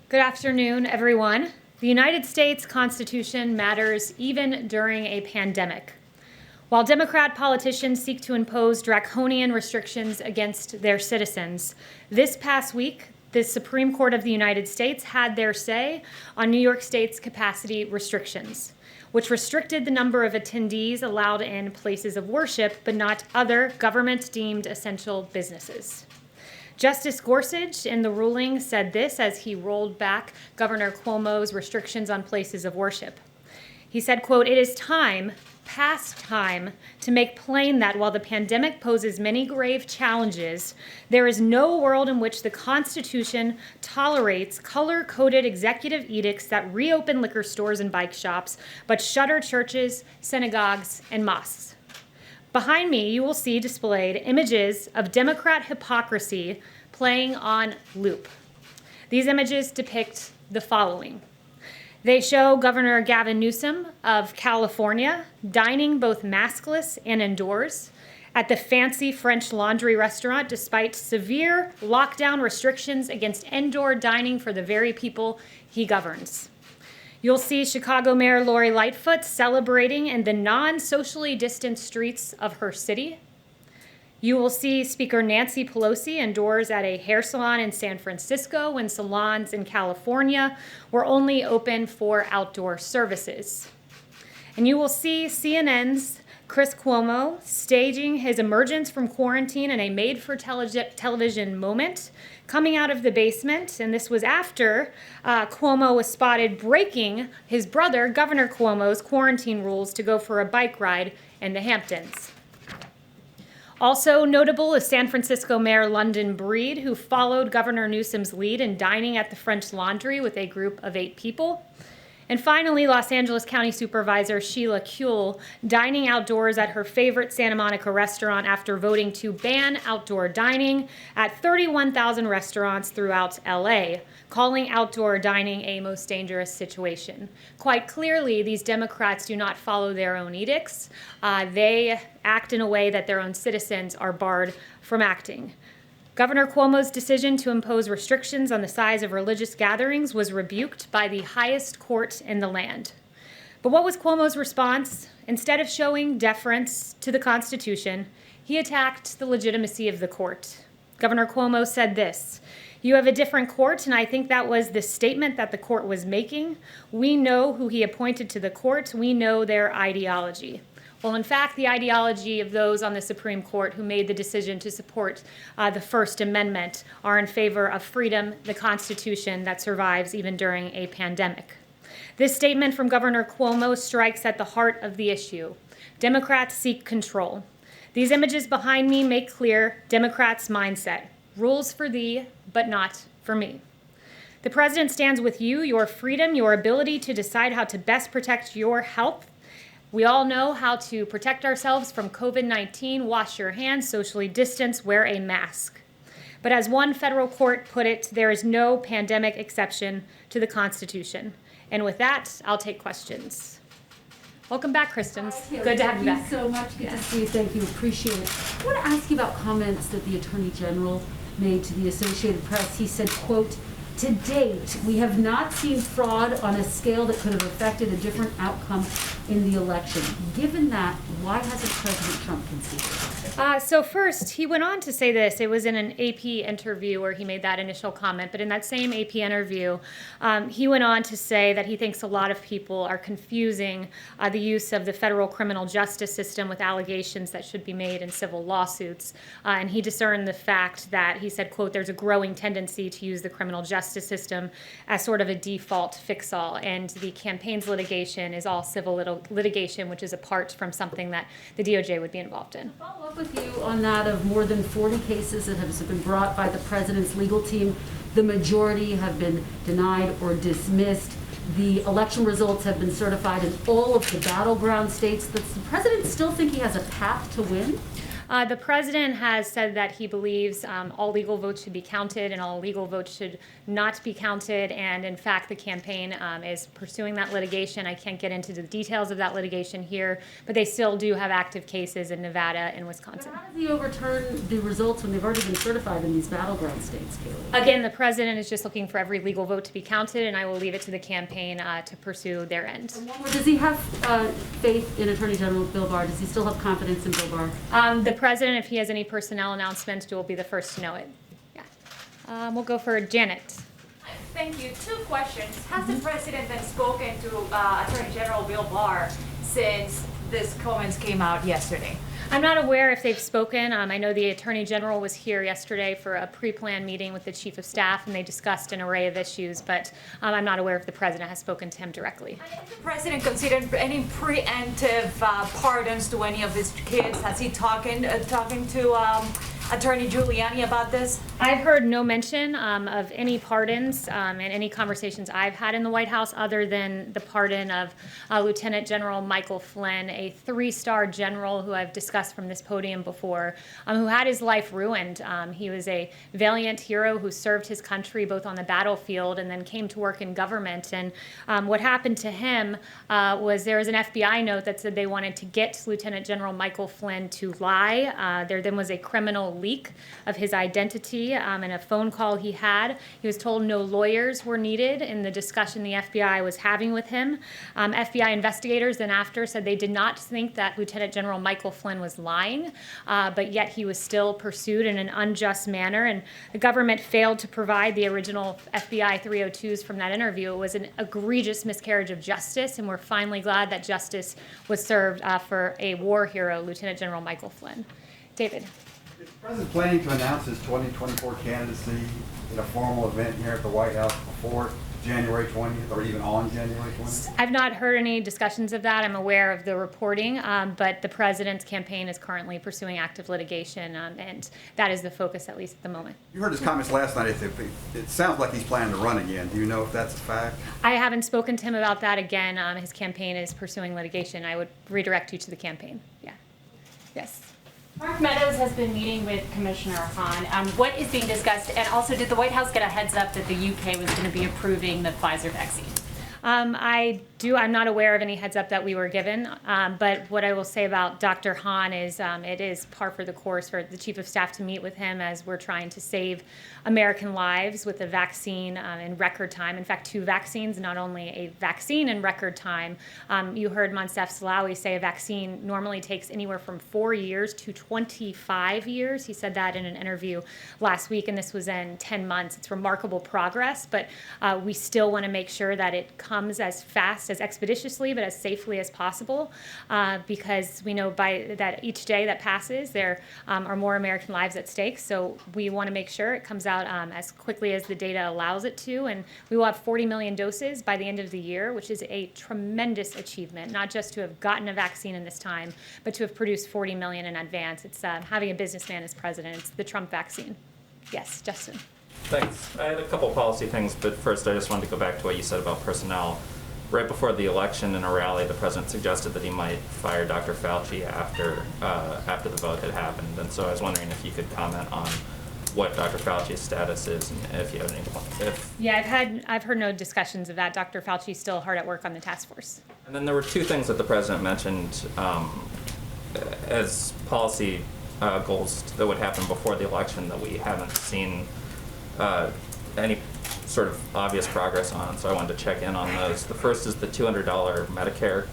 Good afternoon, everyone. The United States Constitution matters even during a pandemic. While Democrat politicians seek to impose draconian restrictions against their citizens, this past week, the Supreme Court of the United States had their say on New York State's capacity restrictions, which restricted the number of attendees allowed in places of worship, but not other government-deemed essential businesses. Justice Gorsuch in the ruling said this as he rolled back Governor Cuomo's restrictions on places of worship. He said, quote, "It is time, past time, to make plain that while the pandemic poses many grave challenges, there is no world in which the Constitution tolerates color-coded executive edicts that reopen liquor stores and bike shops, but shutter churches, synagogues, and mosques." Behind me, you will see displayed images of Democrat hypocrisy playing on loop. These images depict the following. They show Governor Gavin Newsom of California dining both maskless and indoors at the fancy French Laundry restaurant despite severe lockdown restrictions against indoor dining for the very people he governs. You'll see Chicago Mayor Lori Lightfoot celebrating in the non-socially distant streets of her city. You will see Speaker Nancy Pelosi indoors at a hair salon in San Francisco when salons in California were only open for outdoor services. And you will see CNN's Chris Cuomo staging his emergence from quarantine in a made-for-television moment, coming out of the basement, and this was after Cuomo was spotted breaking his brother, Governor Cuomo's, quarantine rules to go for a bike ride in the Hamptons. Also notable is San Francisco Mayor London Breed, who followed Governor Newsom's lead in dining at the French Laundry with a group of 8 people. And finally, Los Angeles County Supervisor Sheila Kuehl dining outdoors at her favorite Santa Monica restaurant after voting to ban outdoor dining at 31,000 restaurants throughout LA, calling outdoor dining a most dangerous situation. Quite clearly, these Democrats do not follow their own edicts. They act in a way that their own citizens are barred from acting. Governor Cuomo's decision to impose restrictions on the size of religious gatherings was rebuked by the highest court in the land. But what was Cuomo's response? Instead of showing deference to the Constitution, he attacked the legitimacy of the court. Governor Cuomo said this, "You have a different court, and I think that was the statement that the court was making. We know who he appointed to the court. We know their ideology." Well, in fact, the ideology of those on the Supreme Court who made the decision to support the First Amendment are in favor of freedom, the Constitution that survives even during a pandemic. This statement from Governor Cuomo strikes at the heart of the issue. Democrats seek control. These images behind me make clear Democrats' mindset. Rules for thee, but not for me. The president stands with you, your freedom, your ability to decide how to best protect your health. We all know how to protect ourselves from COVID-19, wash your hands, socially distance, wear a mask. But as one federal court put it, there is no pandemic exception to the Constitution. And with that, I'll take questions. Welcome back, Kristen. Good to have you back. Thank you so much. Good to see you. Thank you. Appreciate it. I want to ask you about comments that the Attorney General made to the Associated Press. He said, quote, "To date, we have not seen fraud on a scale that could have affected a different outcome in the election." Given that, why hasn't President Trump conceded? So first, he went on to say this. It was in an AP interview where he made that initial comment. But in that same AP interview, he went on to say that he thinks a lot of people are confusing the use of the federal criminal justice system with allegations that should be made in civil lawsuits. And he discerned the fact that, he said, quote, "There's a growing tendency to use the criminal justice system as sort of a default fix-all. And the campaigns litigation is all civil litigation, which is apart from something that the DOJ would be involved in." Follow up with you on that of more than 40 cases that have been brought by the president's legal team. The majority have been denied or dismissed. The election results have been certified in all of the battleground states. Does the president still think he has a path to win? The president has said that he believes all legal votes should be counted and all illegal votes should not be counted. And in fact, the campaign is pursuing that litigation. I can't get into the details of that litigation here, but they still do have active cases in Nevada and Wisconsin. But how does he overturn the results when they've already been certified in these battleground states, Kayleigh? Again, the president is just looking for every legal vote to be counted, and I will leave it to the campaign to pursue their end. Does he have faith in Attorney General Bill Barr? Does he still have confidence in Bill Barr? The president, if he has any personnel announcements, will be the first to know it. Yeah. We'll go for Janet. Thank you. Two questions. Has the president then spoken to Attorney General Bill Barr since these comments came out yesterday? I'm not aware if they've spoken. I know the Attorney General was here yesterday for a pre-planned meeting with the Chief of Staff, and they discussed an array of issues, but I'm not aware if the President has spoken to him directly. Has the President considered any preemptive pardons to any of his kids? Has he talking to Attorney Giuliani about this? I've heard no mention of any pardons in any conversations I've had in the White House other than the pardon of Lieutenant General Michael Flynn, a 3-star general who I've discussed from this podium before, who had his life ruined. He was a valiant hero who served his country both on the battlefield and then came to work in government. And what happened to him was there was an FBI note that said they wanted to get Lieutenant General Michael Flynn to lie. There then was a criminal leak of his identity in a phone call he had. He was told no lawyers were needed in the discussion the FBI was having with him. FBI investigators then after said they did not think that Lieutenant General Michael Flynn was lying, but yet he was still pursued in an unjust manner, and the government failed to provide the original FBI 302s from that interview. It was an egregious miscarriage of justice, and we're finally glad that justice was served for a war hero, Lieutenant General Michael Flynn. David. Is the President planning to announce his 2024 candidacy in a formal event here at the White House before January 20th or even on January 20th? I've not heard any discussions of that. I'm aware of the reporting, but the president's campaign is currently pursuing active litigation, and that is the focus, at least at the moment. You heard his comments last night. It sounds like he's planning to run again. Do you know if that's a fact? I haven't spoken to him about that again. His campaign is pursuing litigation. I would redirect you to the campaign. Yeah. Yes. Mark Meadows has been meeting with Commissioner Hahn. What is being discussed? And also, did the White House get a heads up that the UK was going to be approving the Pfizer vaccine? I'm not aware of any heads up that we were given, but what I will say about Dr. Hahn is it is par for the course for the Chief of Staff to meet with him as we're trying to save American lives with a vaccine in record time. In fact, 2 vaccines, not only a vaccine in record time. You heard Moncef Slaoui say a vaccine normally takes anywhere from 4 years to 25 years. He said that in an interview last week, and this was in 10 months. It's remarkable progress, but we still want to make sure that it comes as fast, as expeditiously, but as safely as possible, because we know by that each day that passes, there are more American lives at stake. So we want to make sure it comes out as quickly as the data allows it to, and we will have 40 million doses by the end of the year, which is a tremendous achievement, not just to have gotten a vaccine in this time, but to have produced 40 million in advance. It's having a businessman as president. It's the Trump vaccine. Yes, Justin. Thanks. I had a couple policy things, but first I just wanted to go back to what you said about personnel. Right before the election in a rally, the president suggested that he might fire Dr. Fauci after the vote had happened. And so I was wondering if you could comment on what Dr. Fauci's status is and if you have any. Yeah, I've heard no discussions of that. Dr. Fauci is still hard at work on the task force. And then there were 2 things that the president mentioned as policy goals that would happen before the election that we haven't seen any sort of obvious progress on, so I wanted to check in on those. The first is the $200 Medicare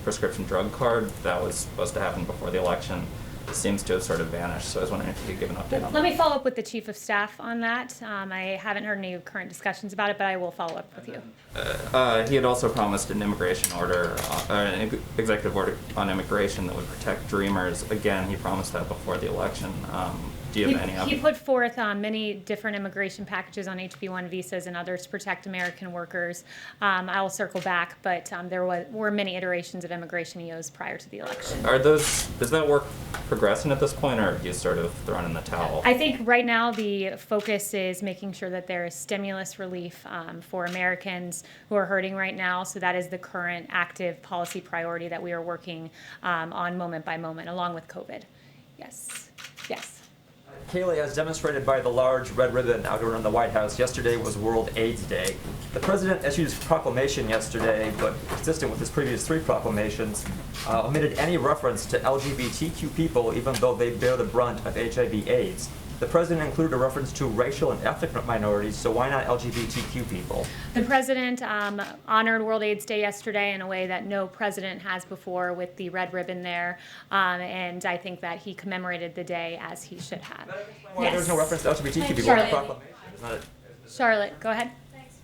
prescription drug card that was supposed to happen before the election. It seems to have sort of vanished, so I was wondering if you could give an update on that. Let me follow up with the Chief of Staff on that. I haven't heard any current discussions about it, but I will follow up with you. He had also promised an immigration order, an executive order on immigration that would protect Dreamers. Again, he promised that before the eletion. Do you have any He put forth many different immigration packages on HB1 visas and others to protect American workers. I'll circle back, but there were many iterations of immigration EOs prior to the election. Does that work progressing at this point, or have you sort of thrown in the towel? I think right now the focus is making sure that there is stimulus relief for Americans who are hurting right now. So that is the current active policy priority that we are working on moment by moment, along with COVID. Yes. Yes. Kayleigh, as demonstrated by the large red ribbon out around the White House, yesterday was World AIDS Day. The president issued his proclamation yesterday, but consistent with his previous 3 proclamations, omitted any reference to LGBTQ people, even though they bear the brunt of HIV/AIDS. The president included a reference to racial and ethnic minorities, so why not LGBTQ people? The president honored World AIDS Day yesterday in a way that no president has before, with the red ribbon there, and I think that he commemorated the day as he should have. Why there's no reference to LGBTQ people in Charlotte. the proclamation? Isn't that it? Charlotte, go ahead. Thanks,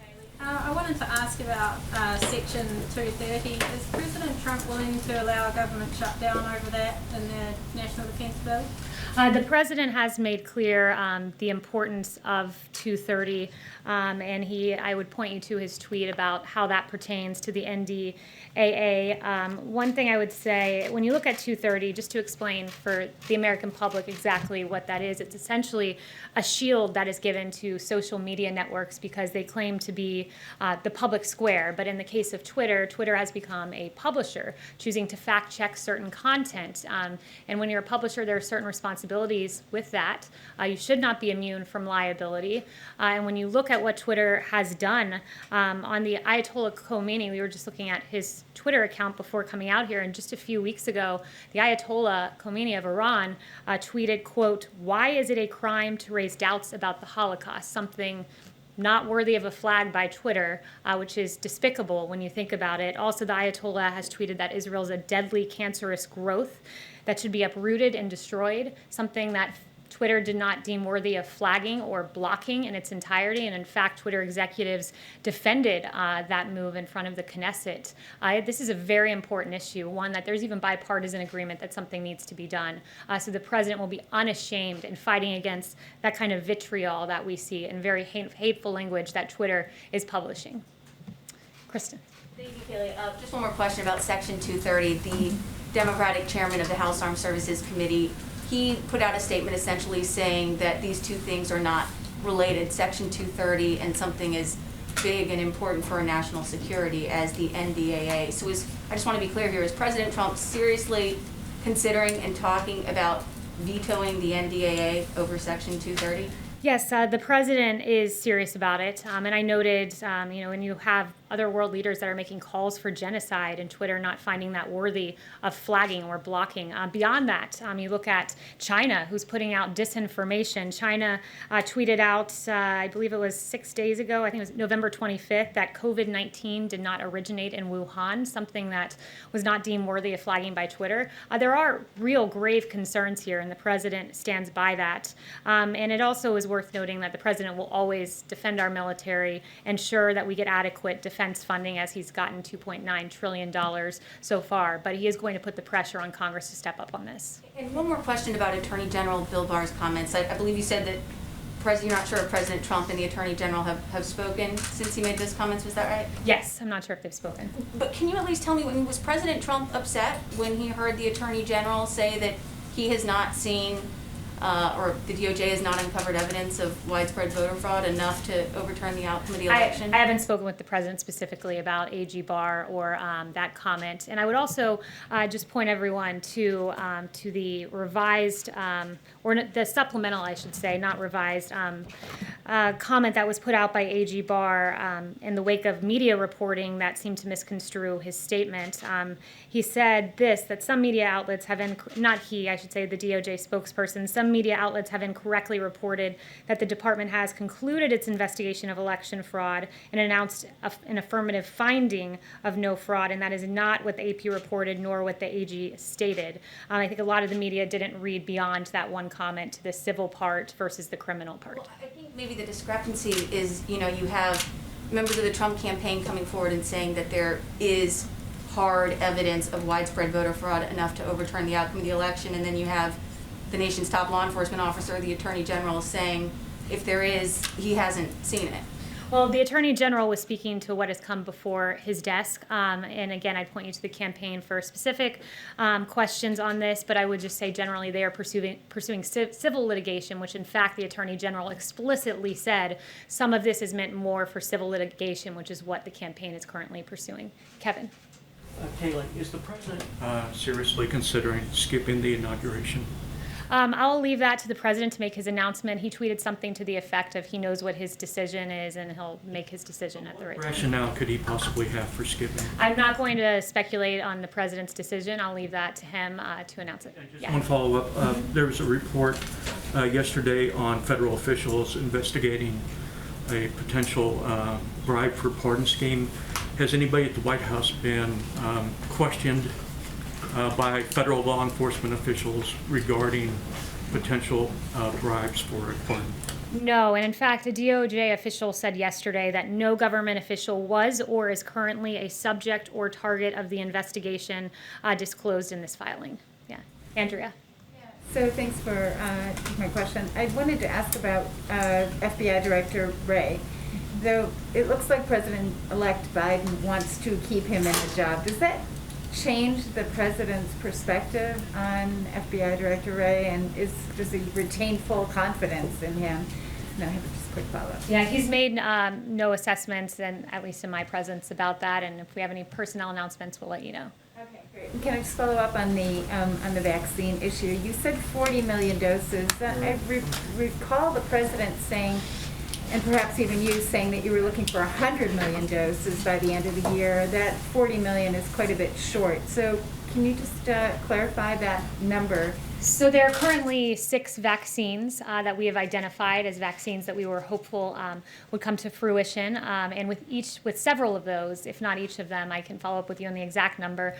Kayleigh. I wanted to ask about Section 230. Is President Trump willing to allow a government shutdown over that in the National Defense Bill? The president has made clear the importance of 230, and I would point you to his tweet about how that pertains to the NDAA. One thing I would say, when you look at 230, just to explain for the American public exactly what that is, it's essentially a shield that is given to social media networks because they claim to be the public square. But in the case of Twitter, Twitter has become a publisher, choosing to fact check certain content. And when you're a publisher, there are certain responsibilities with that. You should not be immune from liability. And when you look at what Twitter has done on the Ayatollah Khomeini, we were just looking at his Twitter account before coming out here, and just a few weeks ago, the Ayatollah Khomeini of Iran tweeted, quote, "Why is it a crime to raise doubts about the Holocaust?" Something not worthy of a flag by Twitter, which is despicable when you think about it. Also, the Ayatollah has tweeted that Israel is a deadly, cancerous growth that should be uprooted and destroyed, something that Twitter did not deem worthy of flagging or blocking in its entirety. And in fact, Twitter executives defended that move in front of the Knesset. This is a very important issue, one that there's even bipartisan agreement that something needs to be done. So the president will be unashamed in fighting against that kind of vitriol that we see and very hateful language that Twitter is publishing. Kristen. Thank you, Kayleigh. Just one more question about Section 230. The Democratic chairman of the House Armed Services Committee, he put out a statement essentially saying that these two things are not related, Section 230 and something as big and important for our national security as the NDAA. So I just want to be clear here, is President Trump seriously considering and talking about vetoing the NDAA over Section 230? Yes, the president is serious about it, and I noted, when you have other world leaders that are making calls for genocide and Twitter not finding that worthy of flagging or blocking. Beyond that, you look at China, who's putting out disinformation. China tweeted out, I believe it was 6 days ago, I think it was November 25th, that COVID-19 did not originate in Wuhan, something that was not deemed worthy of flagging by Twitter. There are real grave concerns here, and the president stands by that. And it also is worth noting that the president will always defend our military, ensure that we get adequate defense funding, as he's gotten $2.9 trillion so far. But he is going to put the pressure on Congress to step up on this. And one more question about Attorney General Bill Barr's comments. I believe you said that you're not sure if President Trump and the Attorney General have spoken since he made those comments. Was that right? Yes, I'm not sure if they've spoken. But can you at least tell me, was President Trump upset when he heard the Attorney General say that he has not seen or the DOJ has not uncovered evidence of widespread voter fraud enough to overturn the outcome of the election? I haven't spoken with the president specifically about AG Barr or that comment. And I would also just point everyone to the revised, or the supplemental, I should say, not revised, comment that was put out by AG Barr in the wake of media reporting that seemed to misconstrue his statement. He said that some media outlets have, not he, I should say, the DOJ spokesperson, some media outlets have incorrectly reported that the department has concluded its investigation of election fraud and announced an affirmative finding of no fraud, and that is not what the AP reported nor what the AG stated. I think a lot of the media didn't read beyond that one comment to the civil part versus the criminal part. Well, I think maybe the discrepancy is, you have members of the Trump campaign coming forward and saying that there is hard evidence of widespread voter fraud enough to overturn the outcome of the election, and then you have the nation's top law enforcement officer, the Attorney General, saying if there is, he hasn't seen it. Well, the Attorney General was speaking to what has come before his desk. And again, I'd point you to the campaign for specific questions on this, but I would just say generally they are pursuing civil litigation, which in fact the Attorney General explicitly said some of this is meant more for civil litigation, which is what the campaign is currently pursuing. Kevin. Kayleigh, is the president seriously considering skipping the inauguration? I'll leave that to the president to make his announcement. He tweeted something to the effect of he knows what his decision is and he'll make his decision at the right time. Rationale could he possibly have for skipping? I'm not going to speculate on the president's decision. I'll leave that to him to announce it. Just one follow-up. There was a report yesterday on federal officials investigating a potential bribe for pardon scheme. Has anybody at the White House been questioned by federal law enforcement officials regarding potential bribes for a pardon? No, and in fact, a DOJ official said yesterday that no government official was or is currently a subject or target of the investigation disclosed in this filing. Yeah, Andrea. So thanks for my question. I wanted to ask about FBI Director Wray. Though it looks like President-elect Biden wants to keep him in the job, does that change the president's perspective on FBI Director Wray, and does he retain full confidence in him? No, I have just a quick follow-up. Yeah, he's made no assessments, and at least in my presence, about that. And if we have any personnel announcements, we'll let you know. Okay, great. Can I just follow up on the vaccine issue? You said 40 million doses. I recall the president saying, and perhaps even you saying, that you were looking for 100 million doses by the end of the year. That 40 million is quite a bit short. So can you just clarify that number? So there are currently 6 vaccines that we have identified as vaccines that we were hopeful would come to fruition. And with several of those, if not each of them, I can follow up with you on the exact number.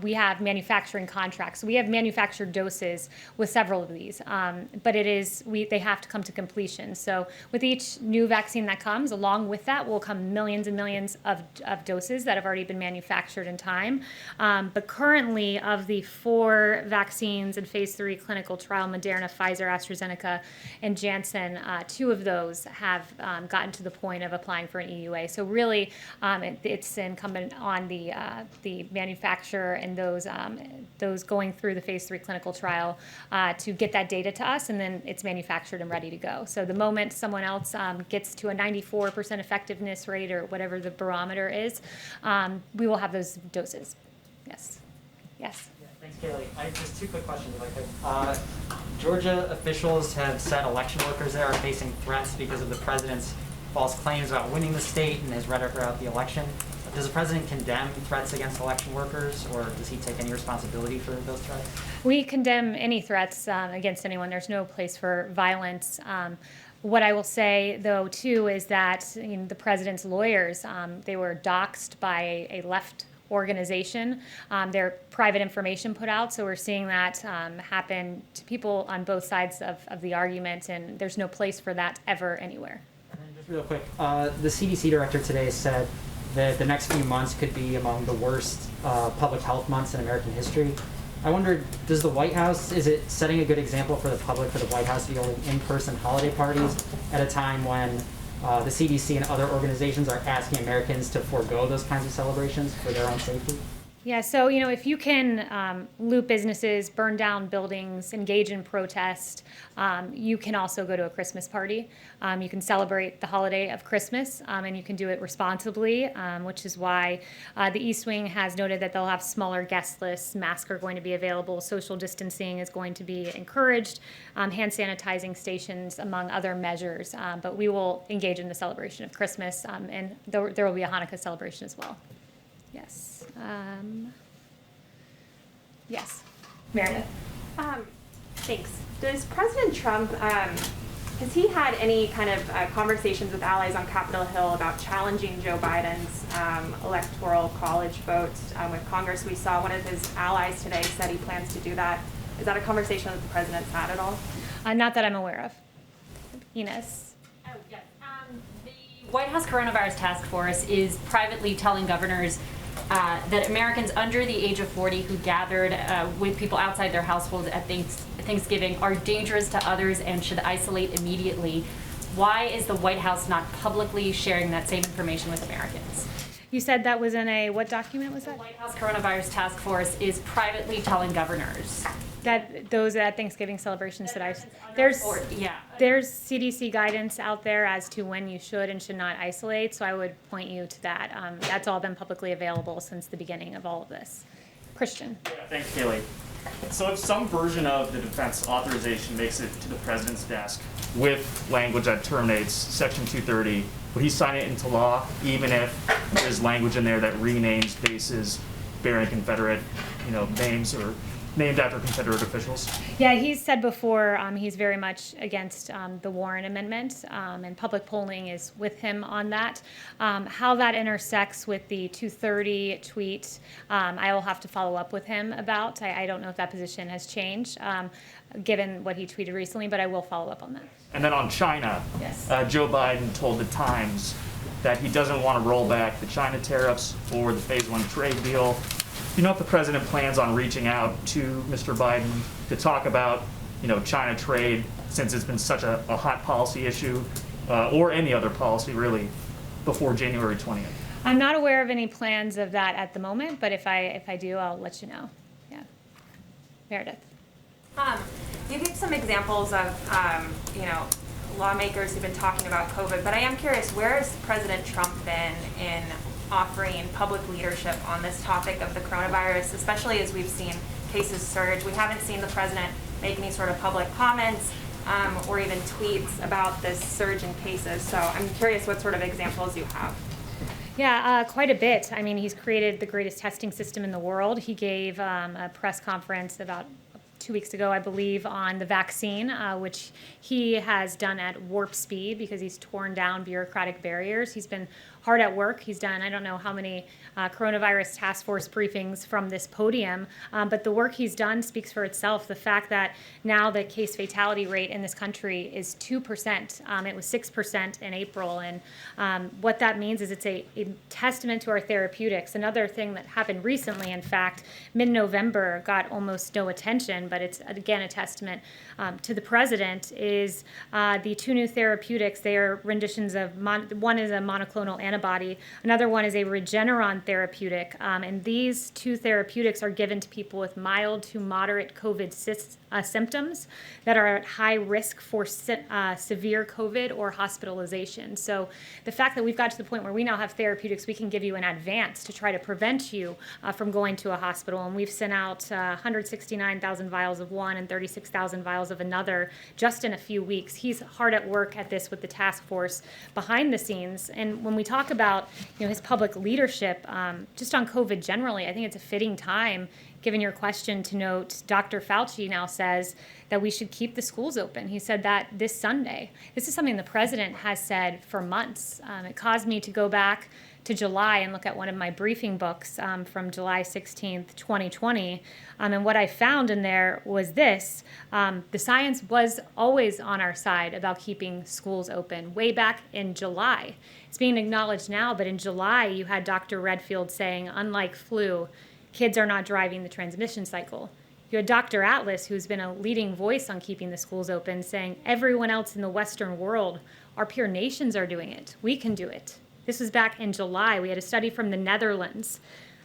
We have manufacturing contracts. So we have manufactured doses with several of these, but they have to come to completion. So with each new vaccine that comes, along with that will come millions and millions of doses that have already been manufactured in time. But currently, of the 4 vaccines in phase 3 clinical trial, Moderna, Pfizer, AstraZeneca, and Janssen, 2 of those have gotten to the point of applying for an EUA. So really, it's incumbent on the manufacturer and those going through the phase 3 clinical trial to get that data to us, and then it's manufactured and ready to go. So the moment someone else gets to a 94% effectiveness rate or whatever the barometer is, we will have those doses. Yes. Yes. Thanks, Kayleigh. I have just 2 quick questions, if I could. Georgia officials have said election workers there are facing threats because of the president's false claims about winning the state and his rhetoric throughout the election. Does the president condemn threats against election workers, or does he take any responsibility for those threats? We condemn any threats against anyone. There's no place for violence. What I will say, though, too, is that the president's lawyers, they were doxxed by a left organization, their private information put out. So we're seeing that happen to people on both sides of the argument, and there's no place for that ever anywhere. And then just real quick, the CDC director today said that the next few months could be among the worst public health months in American history. I wondered, does the White House, is it setting a good example for the public for the White House to be holding in-person holiday parties at a time when the CDC and other organizations are asking Americans to forego those kinds of celebrations for their own safety? Yeah, so, if you can loot businesses, burn down buildings, engage in protest, you can also go to a Christmas party. You can celebrate the holiday of Christmas, and you can do it responsibly, which is why the East Wing has noted that they'll have smaller guest lists, masks are going to be available, social distancing is going to be encouraged, hand sanitizing stations, among other measures. But we will engage in the celebration of Christmas, and there will be a Hanukkah celebration as well. Yes. Yes. Meredith. Thanks. Does President Trump, has he had any kind of conversations with allies on Capitol Hill about challenging Joe Biden's electoral college votes with Congress? We saw one of his allies today said he plans to do that. Is that a conversation that the president's had at all? Not that I'm aware of. Ines. Oh, yes. The White House Coronavirus Task Force is privately telling governors that Americans under the age of 40 who gathered with people outside their households at Thanksgiving are dangerous to others and should isolate immediately. Why is the White House not publicly sharing that same information with Americans? You said that was in what document was that? The White House Coronavirus Task Force is privately telling governors. That those Thanksgiving celebrations there's CDC guidance out there as to when you should and should not isolate, so I would point you to that. That's all been publicly available since the beginning of all of this. Christian. Yeah, thanks, Kayleigh. So if some version of the defense authorization makes it to the president's desk with language that terminates Section 230, would he sign it into law, even if there's language in there that renames bases bearing Confederate, names or named after Confederate officials? Yeah, he's said before he's very much against the Warren Amendment, and public polling is with him on that. How that intersects with the 230 tweet, I will have to follow up with him about. I don't know if that position has changed, given what he tweeted recently, but I will follow up on that. And then on China, Yes. Joe Biden told the Times that he doesn't want to roll back the China tariffs or the Phase 1 trade deal. Do you know if the president plans on reaching out to Mr. Biden to talk about, China trade, since it's been such a hot policy issue, or any other policy really, before January 20th? I'm not aware of any plans of that at the moment, but if I do, I'll let you know. Yeah. Meredith. You gave some examples of, lawmakers who've been talking about COVID, but I am curious, where has President Trump been in offering public leadership on this topic of the coronavirus, especially as we've seen cases surge? We haven't seen the president make any sort of public comments or even tweets about this surge in cases. So I'm curious what sort of examples you have. Yeah, quite a bit. I mean, he's created the greatest testing system in the world. He gave a press conference about 2 weeks ago, I believe, on the vaccine, which he has done at warp speed because he's torn down bureaucratic barriers. He's been hard at work. He's done, I don't know how many coronavirus task force briefings from this podium, but the work he's done speaks for itself. The fact that now the case fatality rate in this country is 2%. It was 6% in April, and what that means is it's a testament to our therapeutics. Another thing that happened recently, in fact, mid-November, got almost no attention, but it's again a testament to the president, is the two new therapeutics. They are renditions of, one is a monoclonal antibody, another one is a Regeneron therapeutic, and these two therapeutics are given to people with mild to moderate COVID symptoms that are at high risk for severe COVID or hospitalization. So the fact that we've got to the point where we now have therapeutics we can give you in advance to try to prevent you from going to a hospital, and we've sent out 169,000 vials of one and 36,000 vials of another just in a few weeks. He's hard at work at this with the task force behind the scenes. And when we talk about his public leadership, just on COVID generally, I think it's a fitting time, given your question, to note Dr. Fauci now says that we should keep the schools open. He said that this Sunday. This is something the president has said for months. It caused me to go back to July and look at one of my briefing books from July 16th, 2020. And what I found in there was this. The science was always on our side about keeping schools open way back in July. It's being acknowledged now, but in July you had Dr. Redfield saying, unlike flu, kids are not driving the transmission cycle. You had Dr. Atlas, who's been a leading voice on keeping the schools open, saying everyone else in the Western world, our peer nations are doing it. We can do it. This was back in July. We had a study from the Netherlands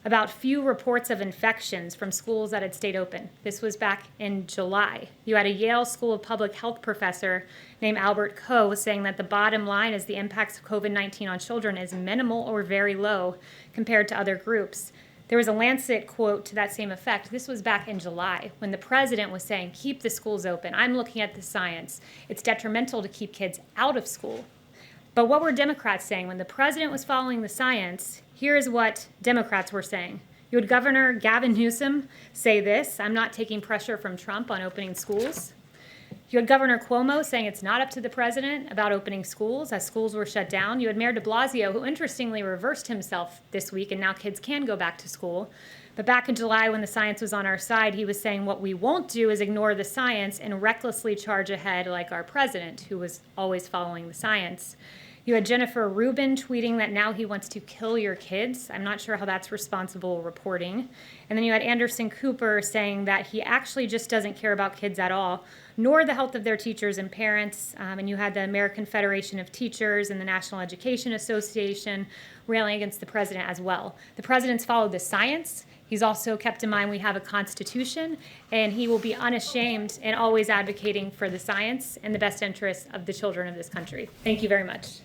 about few reports of infections from schools that had stayed open. This was back in July. You had a Yale School of Public Health professor named Albert Coe saying that the bottom line is the impacts of COVID-19 on children is minimal or very low compared to other groups. There was a Lancet quote to that same effect. This was back in July when the president was saying, keep the schools open. I'm looking at the science. It's detrimental to keep kids out of school. But what were Democrats saying? When the president was following the science, here's what Democrats were saying. You had Governor Gavin Newsom say this, I'm not taking pressure from Trump on opening schools. You had Governor Cuomo saying it's not up to the president about opening schools as schools were shut down. You had Mayor de Blasio, who interestingly reversed himself this week, and now kids can go back to school. But back in July, when the science was on our side, he was saying what we won't do is ignore the science and recklessly charge ahead like our president, who was always following the science. You had Jennifer Rubin tweeting that now he wants to kill your kids. I'm not sure how that's responsible reporting. And then you had Anderson Cooper saying that he actually just doesn't care about kids at all, nor the health of their teachers and parents. And you had the American Federation of Teachers and the National Education Association railing against the president as well. The president's followed the science. He's also kept in mind we have a constitution, and he will be unashamed and always advocating for the science and the best interests of the children of this country. Thank you very much.